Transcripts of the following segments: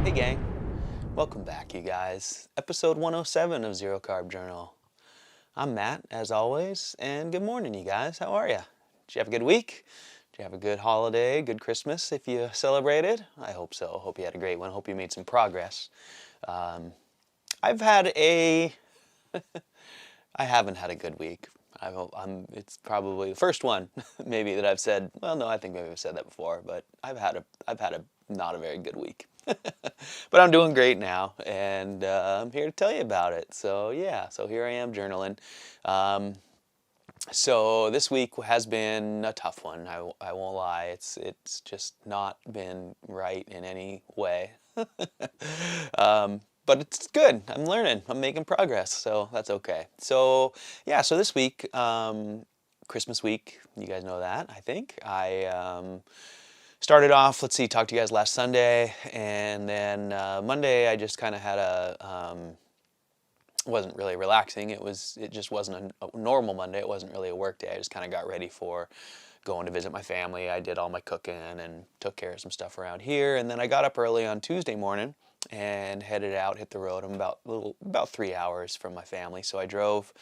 Hey gang, welcome back you guys. Episode 107 of Zero Carb Journal. I'm Matt, as always, and good morning you guys. How are ya? Did you have a good week? Did you have a good holiday, good Christmas if you celebrated? I hope so. Hope you had a great one. Hope you made some progress. I've had a... I haven't had a good week. It's probably the first one, maybe, that I've said, well, no, I think maybe I've said that before, but I've had a not a very good week. But I'm doing great now, and I'm here to tell you about it. So yeah, so here I am journaling. So this week has been a tough one. I won't lie. It's just not been right in any way. But it's good. I'm learning. I'm making progress, so that's okay. So yeah, so this week, Christmas week, you guys know that, I think. I started off, let's see, talked to you guys last Sunday, and then Monday I just kind of had wasn't really relaxing. It just wasn't a normal Monday. It wasn't really a work day. I just kind of got ready for going to visit my family. I did all my cooking and took care of some stuff around here, and then I got up early on Tuesday morning and headed out, hit the road. I'm about 3 hours from my family, so I drove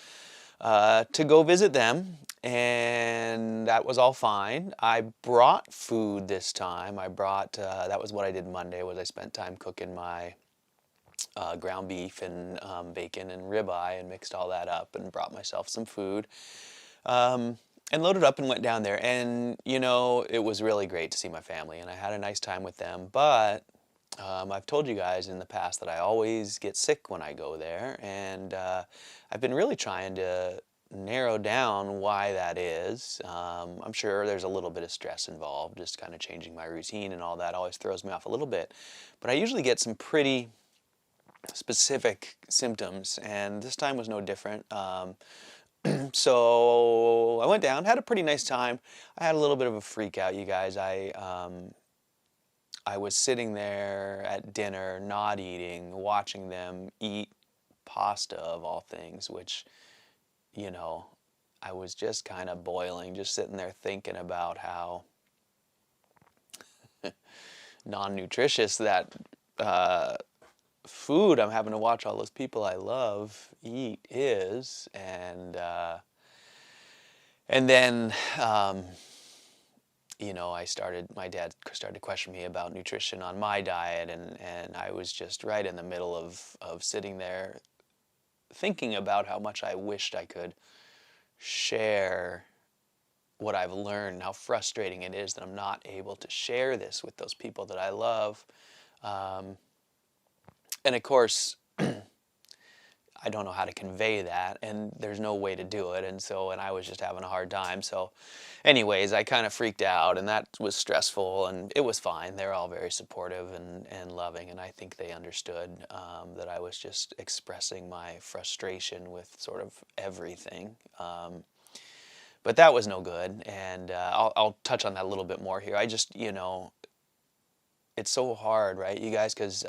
to go visit them, and that was all fine. I brought food this time. That was what I did Monday, was I spent time cooking my ground beef and bacon and ribeye and mixed all that up and brought myself some food. And loaded up and went down there, and you know, it was really great to see my family, and I had a nice time with them, but I've told you guys in the past that I always get sick when I go there, and I've been really trying to narrow down why that is. I'm sure there's a little bit of stress involved, just kind of changing my routine and all that always throws me off a little bit, but I usually get some pretty specific symptoms, and this time was no different. So I went down, had a pretty nice time. I had a little bit of a freak out, you guys. I was sitting there at dinner, not eating, watching them eat pasta of all things, which, you know, I was just kind of boiling, just sitting there thinking about how non-nutritious that food I'm having to watch all those people I love eat is, and then you know, my dad started to question me about nutrition on my diet, and I was just right in the middle of sitting there thinking about how much I wished I could share what I've learned, how frustrating it is that I'm not able to share this with those people that I love. And of course, I don't know how to convey that, and there's no way to do it, and I was just having a hard time. So anyways, I kind of freaked out, and that was stressful, and it was fine. They're all very supportive and loving, and I think they understood that I was just expressing my frustration with sort of everything. But that was no good, and I'll touch on that a little bit more here. I just, you know, it's so hard, right, you guys, because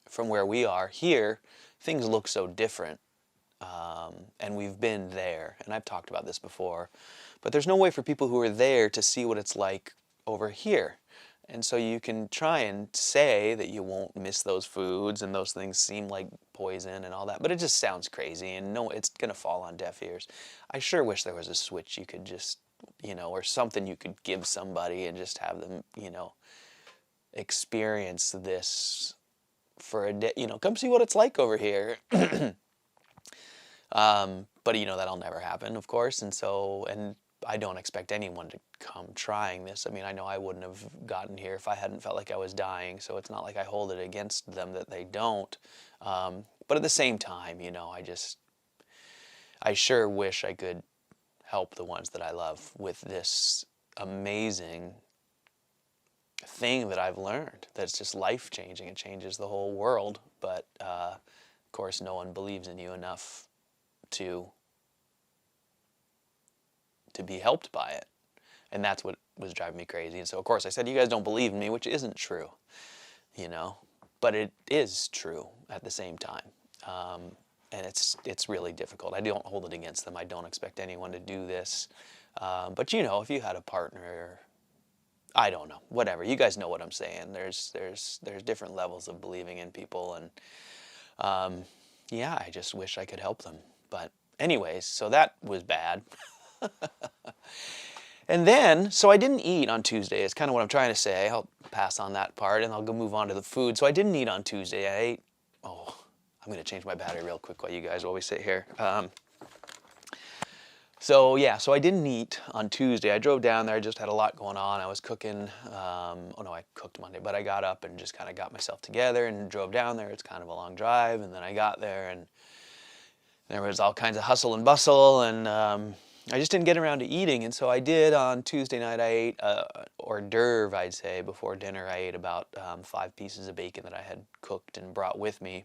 from where we are here, things look so different, and we've been there, and I've talked about this before, but there's no way for people who are there to see what it's like over here. And so you can try and say that you won't miss those foods and those things seem like poison and all that, but it just sounds crazy, and no, it's gonna fall on deaf ears. I sure wish there was a switch you could just, you know, or something you could give somebody and just have them, you know, experience this for a day, you know, come see what it's like over here. But you know, that'll never happen, of course, and I don't expect anyone to come trying this. I mean, I know I wouldn't have gotten here if I hadn't felt like I was dying, so it's not like I hold it against them that they don't. But at the same time, you know, I sure wish I could help the ones that I love with this amazing thing that I've learned that's just life-changing. It changes the whole world, but of course no one believes in you enough to be helped by it, and that's what was driving me crazy. And so of course I said, you guys don't believe in me, which isn't true, you know, but it is true at the same time. And it's really difficult. I don't hold it against them. I don't expect anyone to do this, but you know, if you had a partner I don't know, whatever. You guys know what I'm saying. There's different levels of believing in people, and yeah, I just wish I could help them. But anyways, so that was bad. And then, so I didn't eat on Tuesday. It's kind of what I'm trying to say. I'll pass on that part and I'll go move on to the food. So I didn't eat on Tuesday. I ate, oh, I'm going to change my battery real quick while you guys always sit here. So yeah, so I didn't eat on Tuesday. I drove down there. I just had a lot going on. I was cooking. Oh no, I cooked Monday, but I got up and just kind of got myself together and drove down there. It's kind of a long drive, and then I got there and there was all kinds of hustle and bustle, and I just didn't get around to eating. And so I did on Tuesday night. I ate hors d'oeuvre, I'd say. Before dinner, I ate about 5 pieces of bacon that I had cooked and brought with me.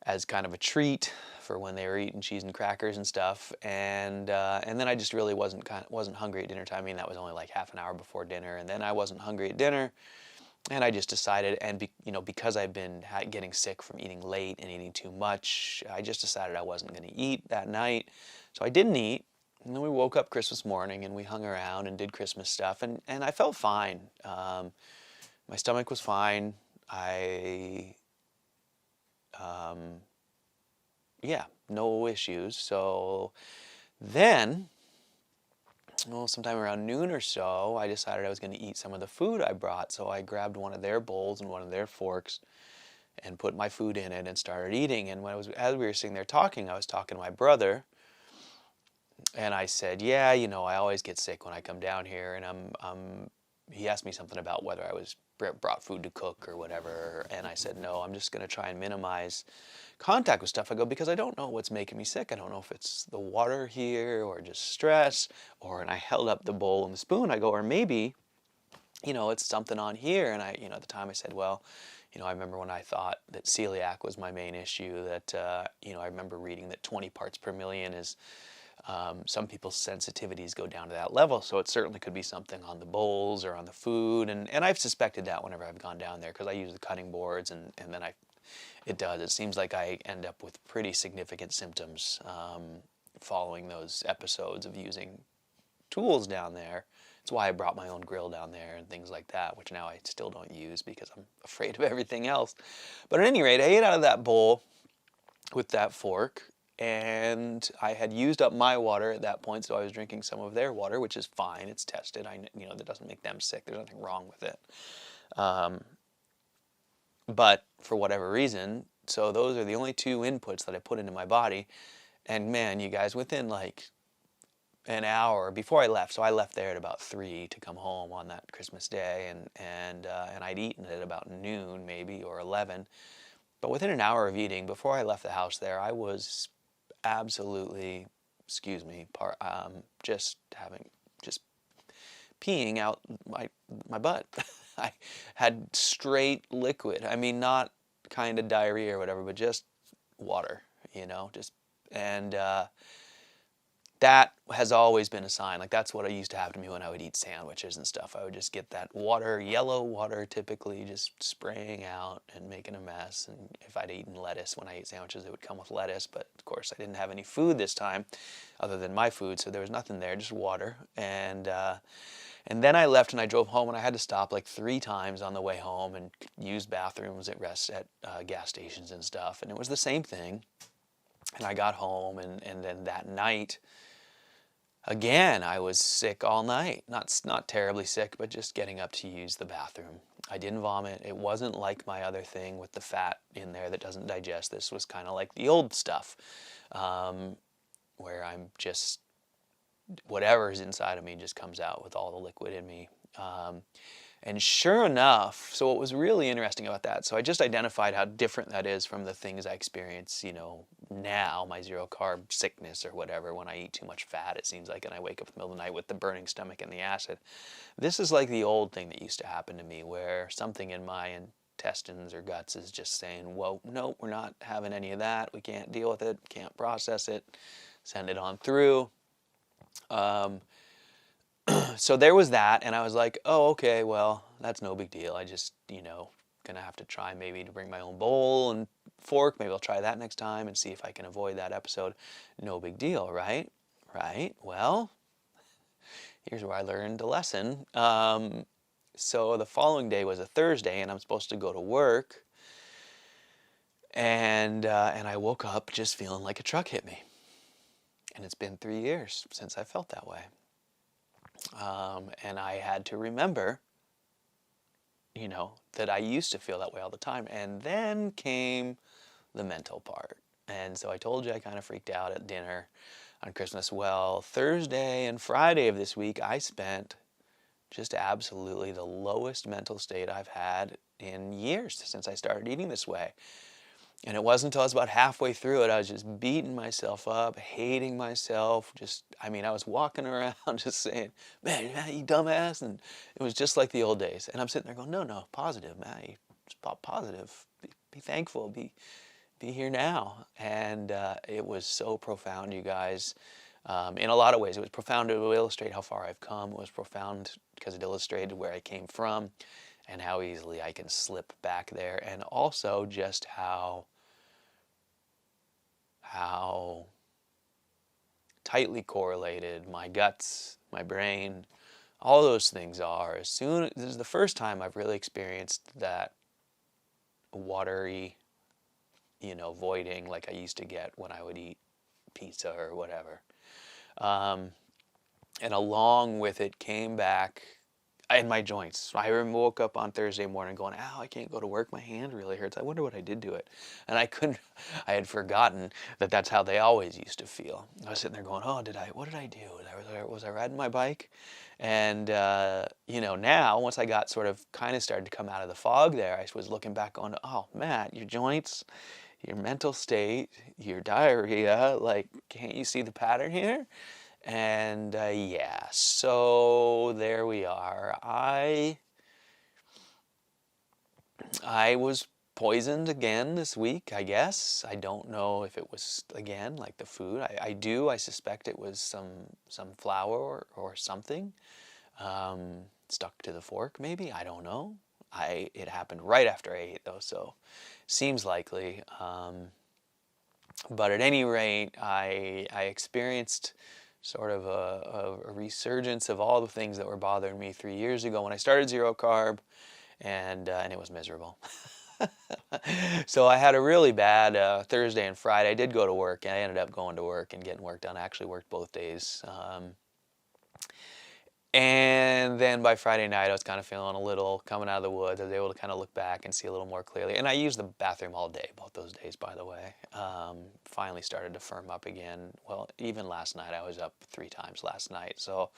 As kind of a treat for when they were eating cheese and crackers and stuff, and then I just really wasn't hungry at dinner time. I mean, that was only like half an hour before dinner, and then I wasn't hungry at dinner, and I just decided, and because I've been getting sick from eating late and eating too much, I just decided I wasn't going to eat that night, so I didn't eat. And then we woke up Christmas morning and we hung around and did Christmas stuff, and I felt fine. My stomach was fine. Yeah, no issues. So then, well, sometime around noon or so, I decided I was going to eat some of the food I brought. So I grabbed one of their bowls and one of their forks and put my food in it and started eating. And as we were sitting there talking, I was talking to my brother, and I said, yeah, I always get sick when I come down here. And he asked me something about whether I was brought food to cook or whatever, and I said no, I'm just going to try and minimize contact with stuff. I go, because I don't know what's making me sick. I don't know if it's the water here or just stress, and I held up the bowl and the spoon. I go, or maybe it's something on here. And I at the time I said, well, I remember when I thought that celiac was my main issue, that I remember reading that 20 parts per million is some people's sensitivities go down to that level, so it certainly could be something on the bowls or on the food, and I've suspected that whenever I've gone down there, because I use the cutting boards, and then it seems like I end up with pretty significant symptoms following those episodes of using tools down there. It's why I brought my own grill down there and things like that, which now I still don't use because I'm afraid of everything else. But at any rate, I ate out of that bowl with that fork, and I had used up my water at that point, so I was drinking some of their water, which is fine. It's tested. That doesn't make them sick. There's nothing wrong with it. But for whatever reason, so those are the only 2 inputs that I put into my body. And man, you guys, within like an hour before I left, so I left there at about 3 to come home on that Christmas day, and I'd eaten at about noon maybe, or 11. But within an hour of eating, before I left the house there, I was absolutely, excuse me, just peeing out my butt. I had straight liquid. I mean, not kind of diarrhea or whatever, but just water, and that has always been a sign. Like, that's what used to happen to me when I would eat sandwiches and stuff. I would just get that water, yellow water typically, just spraying out and making a mess. And if I'd eaten lettuce, when I ate sandwiches, it would come with lettuce. But of course, I didn't have any food this time other than my food, so there was nothing there, just water. And then I left and I drove home, and I had to stop like 3 times on the way home and use bathrooms at gas stations and stuff. And it was the same thing. And I got home, and then that night, again, I was sick all night. Not terribly sick, but just getting up to use the bathroom. I didn't vomit. It wasn't like my other thing with the fat in there that doesn't digest. This was kind of like the old stuff, where I'm just, whatever's inside of me just comes out with all the liquid in me. And sure enough, so what was really interesting about that, so I just identified how different that is from the things I experience, now, my zero carb sickness or whatever, when I eat too much fat, it seems like, and I wake up in the middle of the night with the burning stomach and the acid. This is like the old thing that used to happen to me, where something in my intestines or guts is just saying, whoa, no, we're not having any of that. We can't deal with it, can't process it, send it on through. So there was that, and I was like, oh, okay, well, that's no big deal. I just, gonna have to try maybe to bring my own bowl and fork. Maybe I'll try that next time and see if I can avoid that episode. No big deal, right? Right? Well, here's where I learned a lesson. So the following day was a Thursday, and I'm supposed to go to work, and I woke up just feeling like a truck hit me. And it's been 3 years since I felt that way. And I had to remember, that I used to feel that way all the time. And then came the mental part. And so I told you I kind of freaked out at dinner on Christmas. Well, Thursday and Friday of this week, I spent just absolutely the lowest mental state I've had in years since I started eating this way. And it wasn't until I was about halfway through it, I was just beating myself up, hating myself. I was walking around just saying, man, you dumbass. And it was just like the old days. And I'm sitting there going, no, positive, man. It's positive. Be thankful. Be here now. And it was so profound, you guys. In a lot of ways, it was profound to illustrate how far I've come. It was profound because it illustrated where I came from and how easily I can slip back there. And also just how tightly correlated my guts, my brain, all those things are. This is the first time I've really experienced that watery, voiding like I used to get when I would eat pizza or whatever. And along with it came back in my joints. I woke up on Thursday morning going, ow, I can't go to work. My hand really hurts. I wonder what I did to it. And I had forgotten that that's how they always used to feel. I was sitting there going, what did I do? Was I riding my bike? And, now once I got sort of kind of started to come out of the fog there, I was looking back on, oh, Matt, your joints, your mental state, your diarrhea, can't you see the pattern here? And yeah, so there we are. I was poisoned again this week, I guess. I don't know if it was, again, like the food. I suspect it was some flour or something stuck to the fork, maybe. I don't know. It happened right after I ate, though, so seems likely. But at any rate, I experienced sort of a resurgence of all the things that were bothering me 3 years ago when I started zero carb, and it was miserable. So I had a really bad Thursday and Friday. I did go to work, and I ended up going to work and getting work done. I actually worked both days. And then by Friday night, I was kind of feeling a little coming out of the woods. I was able to kind of look back and see a little more clearly. And I used the bathroom all day, both those days, by the way. Finally started to firm up again. Well, even last night, I was up 3 times last night. So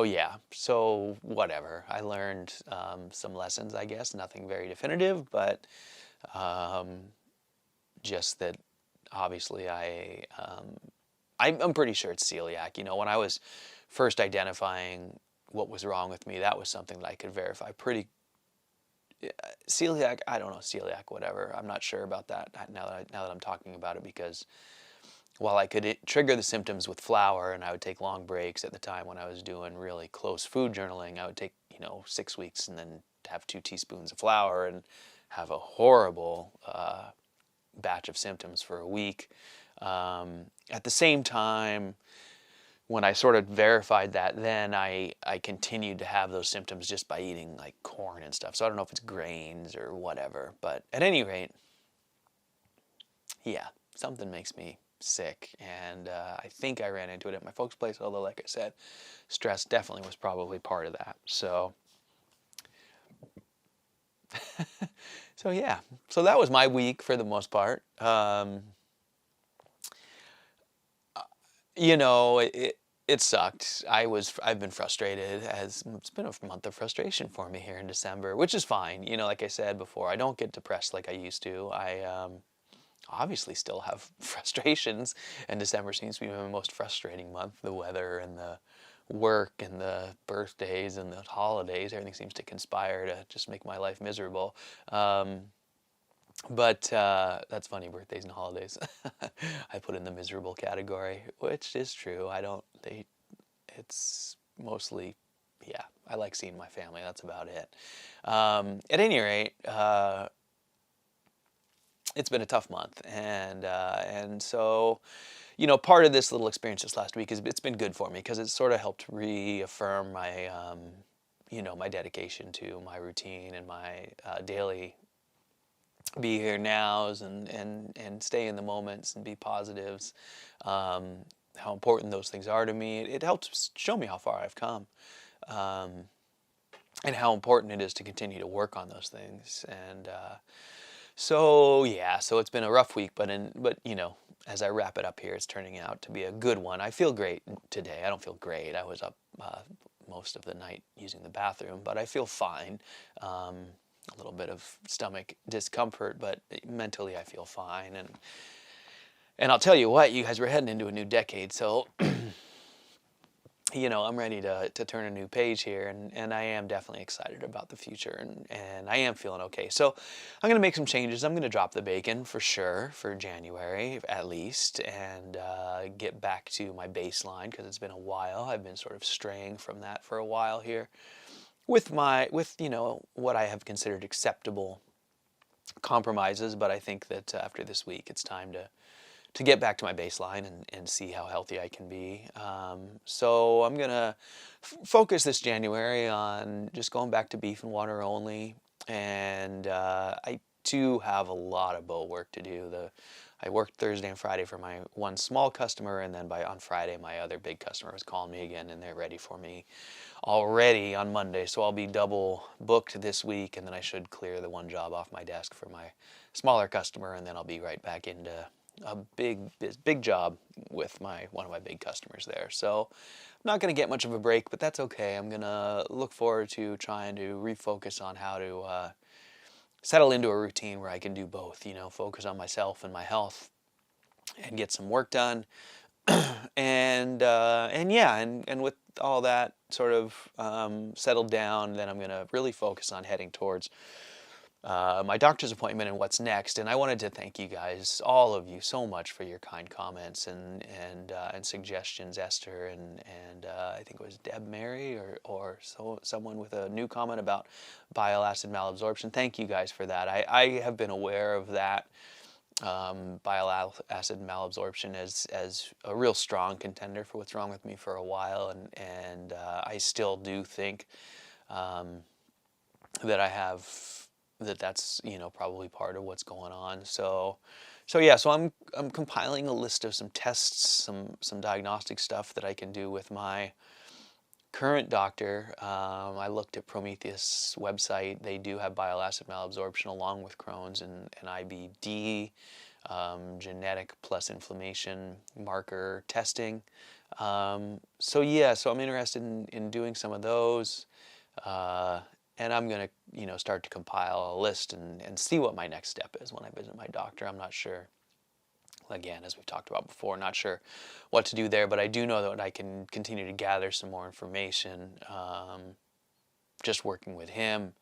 yeah, so whatever. I learned some lessons, I guess. Nothing very definitive, but just that obviously I'm pretty sure it's celiac. When I was first identifying what was wrong with me, that was something that I could verify pretty. Celiac, I don't know, celiac, whatever. I'm not sure about that now that I'm talking about it, because while I could trigger the symptoms with flour, and I would take long breaks at the time when I was doing really close food journaling, I would take 6 weeks and then have 2 teaspoons of flour and have a horrible batch of symptoms for a week. At the same time, when I sort of verified that, then I continued to have those symptoms just by eating like corn and stuff. So I don't know if it's grains or whatever, but at any rate, yeah, something makes me sick, and I think I ran into it at my folks' place, although like I said, stress definitely was probably part of that. So so yeah, so that was my week for the most part. It sucked. I've been frustrated, as it's been a month of frustration for me here in December, which is fine. Like I said before, I don't get depressed like I used to. I obviously still have frustrations, and December seems to be my most frustrating month. The weather and the work and the birthdays and the holidays, everything seems to conspire to just make my life miserable. But that's funny, birthdays and holidays. I put in the miserable category, which is true. It's mostly, yeah, I like seeing my family. That's about it. At any rate, it's been a tough month, and so, part of this little experience this last week is it's been good for me because it's sort of helped reaffirm my, my dedication to my routine and my daily be here nows and stay in the moments and be positives. How important those things are to me. It helps show me how far I've come, and how important it is to continue to work on those things. And so yeah, so it's been a rough week, but as I wrap it up here, it's turning out to be a good one. I feel great today. I don't feel great. I was up most of the night using the bathroom, but I feel fine. A little bit of stomach discomfort, but mentally I feel fine. And I'll tell you what, you guys, we're heading into a new decade, so I'm ready to turn a new page here, and I am definitely excited about the future, and I am feeling okay. So I'm going to make some changes. I'm going to drop the bacon for sure for January at least, and get back to my baseline because it's been a while. I've been sort of straying from that for a while here with what I have considered acceptable compromises, but I think that after this week it's time to get back to my baseline and see how healthy I can be. So I'm going to focus this January on just going back to beef and water only. And I do have a lot of boat work to do. I worked Thursday and Friday for my one small customer, and then on Friday my other big customer was calling me again, and they're ready for me already on Monday. So I'll be double booked this week, and then I should clear the one job off my desk for my smaller customer, and then I'll be right back into a big job with one of my big customers there. So I'm not going to get much of a break, but that's okay. I'm going to look forward to trying to refocus on how to settle into a routine where I can do both, focus on myself and my health and get some work done. And with all that sort of settled down, then I'm going to really focus on heading towards my doctor's appointment and what's next. And I wanted to thank you guys, all of you, so much for your kind comments and suggestions, Esther and I think it was Deb Mary or someone with a new comment about bile acid malabsorption. Thank you guys for that. I have been aware of that bile acid malabsorption as a real strong contender for what's wrong with me for a while, and I still do think that that's probably part of what's going on. So I'm compiling a list of some tests, some diagnostic stuff that I can do with my current doctor. I looked at Prometheus website. They do have bile acid malabsorption along with Crohn's and IBD, genetic plus inflammation marker testing. So I'm interested in doing some of those. And I'm going to, start to compile a list and see what my next step is when I visit my doctor. I'm not sure, again, as we've talked about before, not sure what to do there, but I do know that I can continue to gather some more information just working with him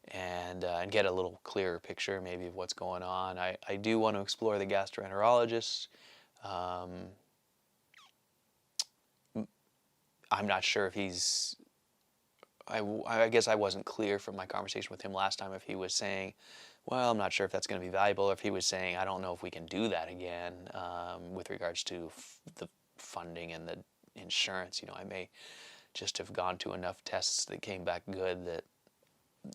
and get a little clearer picture maybe of what's going on. I do want to explore the gastroenterologist. I'm not sure if he's... I guess I wasn't clear from my conversation with him last time if he was saying, well, I'm not sure if that's going to be valuable, or if he was saying, I don't know if we can do that again with regards to the funding and the insurance. I may just have gone to enough tests that came back good that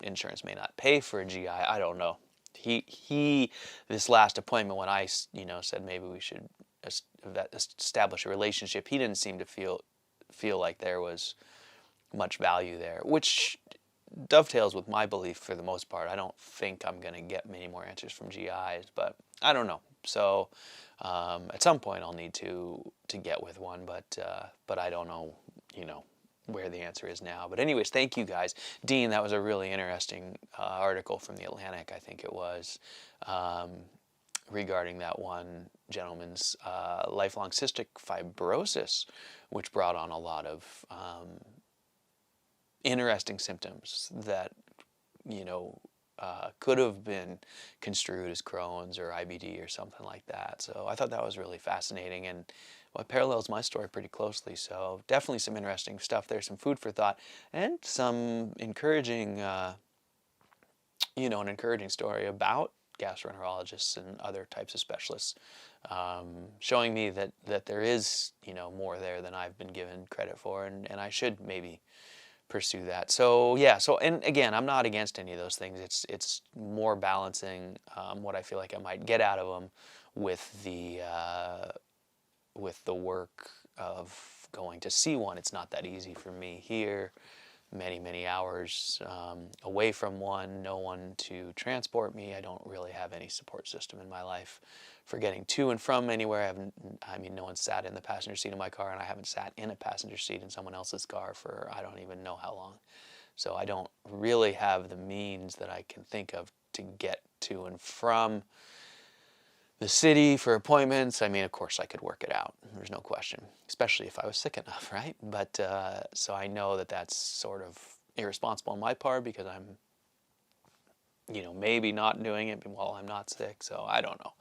insurance may not pay for a GI. I don't know. He this last appointment when I said maybe we should establish a relationship, he didn't seem to feel like there was much value there, which dovetails with my belief for the most part. I don't think I'm going to get many more answers from GIs, but I don't know. So at some point I'll need to get with one, but I don't know, where the answer is now. But anyways, thank you guys. Dean, that was a really interesting article from The Atlantic, I think it was, regarding that one gentleman's lifelong cystic fibrosis, which brought on a lot of interesting symptoms that could have been construed as Crohn's or IBD or something like that. So I thought that was really fascinating, and it parallels my story pretty closely. So definitely some interesting stuff there, some food for thought, and some encouraging, an encouraging story about gastroenterologists and other types of specialists, showing me that there is, more there than I've been given credit for, and I should maybe pursue that. So yeah, and again, I'm not against any of those things. It's more balancing what I feel like I might get out of them with the work of going to see one. It's not that easy for me here. Many hours away from one, no one to transport me. I don't really have any support system in my life for getting to and from anywhere. No one sat in the passenger seat of my car, and I haven't sat in a passenger seat in someone else's car for I don't even know how long. So I don't really have the means that I can think of to get to and from the city for appointments. Of course I could work it out. There's no question, especially if I was sick enough, right? But so I know that that's sort of irresponsible on my part because I'm, maybe not doing it while I'm not sick. So I don't know.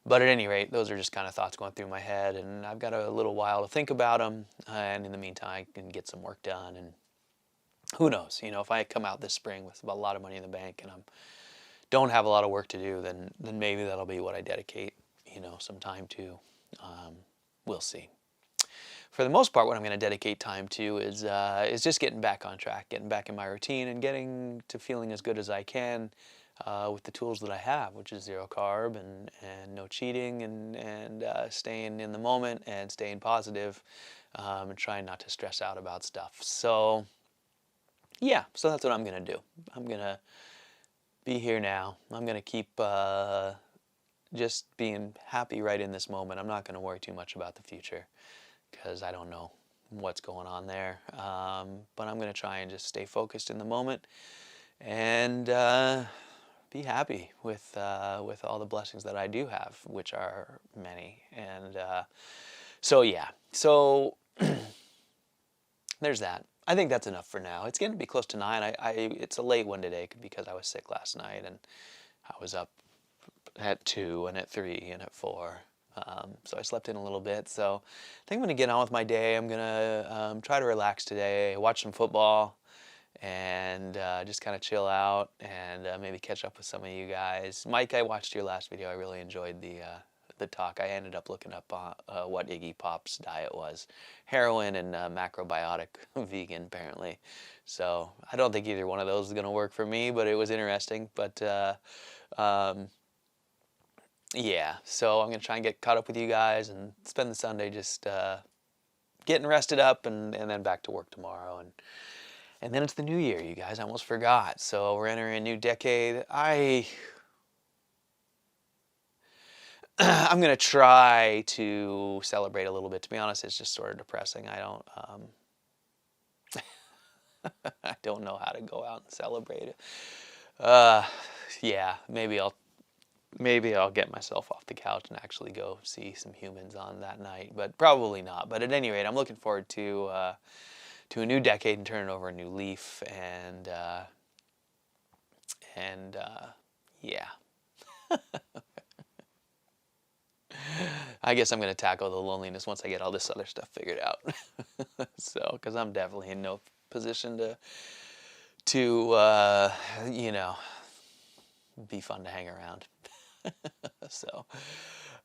But at any rate, those are just kind of thoughts going through my head, and I've got a little while to think about them. And in the meantime, I can get some work done. And who knows? If I come out this spring with a lot of money in the bank and don't have a lot of work to do, then maybe that'll be what I dedicate, some time to. We'll see. For the most part, what I'm going to dedicate time to is just getting back on track, getting back in my routine, and getting to feeling as good as I can with the tools that I have, which is zero carb and no cheating, and staying in the moment and staying positive, and trying not to stress out about stuff. So yeah, so that's what I'm going to do. I'm going to be here now. I'm going to keep just being happy right in this moment. I'm not going to worry too much about the future because I don't know what's going on there. But I'm going to try and just stay focused in the moment and be happy with all the blessings that I do have, which are many. And so yeah, so there's that. I think that's enough for now. It's getting to be close to 9. It's a late one today because I was sick last night, and I was up at 2 and at 3 and at 4. So I slept in a little bit. So I think I'm going to get on with my day. I'm going to try to relax today, watch some football, and just kind of chill out and maybe catch up with some of you guys. Mike, I watched your last video. I really enjoyed the talk. I ended up looking up what Iggy Pop's diet was. Heroin and macrobiotic vegan, apparently. So I don't think either one of those is going to work for me, but it was interesting. But yeah, so I'm going to try and get caught up with you guys and spend the Sunday just getting rested up and then back to work tomorrow. And then it's the new year, you guys. I almost forgot. So we're entering a new decade. I'm going to try to celebrate a little bit. To be honest, it's just sort of depressing. I don't know how to go out and celebrate it. Yeah, maybe I'll get myself off the couch and actually go see some humans on that night, but probably not. But at any rate, I'm looking forward to a new decade and turning over a new leaf, and yeah. I guess I'm going to tackle the loneliness once I get all this other stuff figured out. So, because I'm definitely in no position to be fun to hang around. So,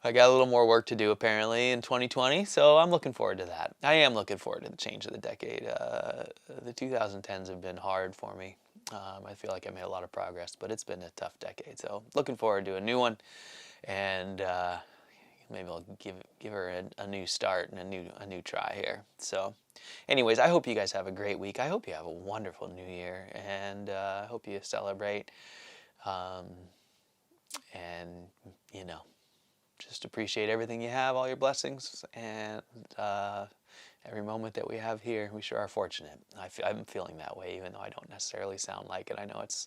I got a little more work to do apparently in 2020, so I'm looking forward to that. I am looking forward to the change of the decade. The 2010s have been hard for me. I feel like I made a lot of progress, but it's been a tough decade. So, looking forward to a new one, and maybe I'll give her a new start and a new try here. So, anyways, I hope you guys have a great week. I hope you have a wonderful new year, and I hope you celebrate. And just appreciate everything you have, all your blessings, and every moment that we have here. We sure are fortunate. I'm feeling that way, even though I don't necessarily sound like it. I know it's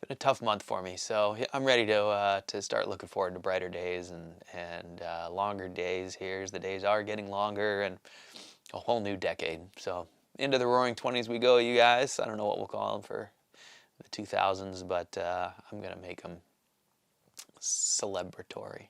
been a tough month for me, so I'm ready to start looking forward to brighter days and longer days here as the days are getting longer, and a whole new decade. So into the roaring 20s we go, you guys. I don't know what we'll call them for the 2000s, but I'm gonna make them celebratory.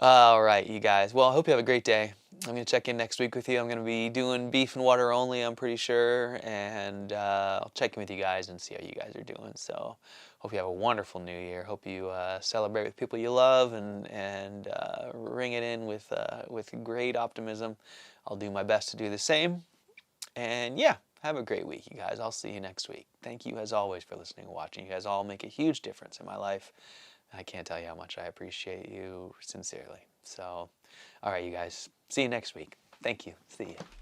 All right, you guys. Well, I hope you have a great day. I'm going to check in next week with you. I'm going to be doing beef and water only, I'm pretty sure, and I'll check in with you guys and see how you guys are doing. So hope you have a wonderful new year. Hope you celebrate with people you love and ring it in with great optimism. I'll do my best to do the same. And yeah, have a great week, you guys. I'll see you next week. Thank you, as always, for listening and watching. You guys all make a huge difference in my life. I can't tell you how much I appreciate you sincerely. So, all right, you guys. See you next week. Thank you. See you.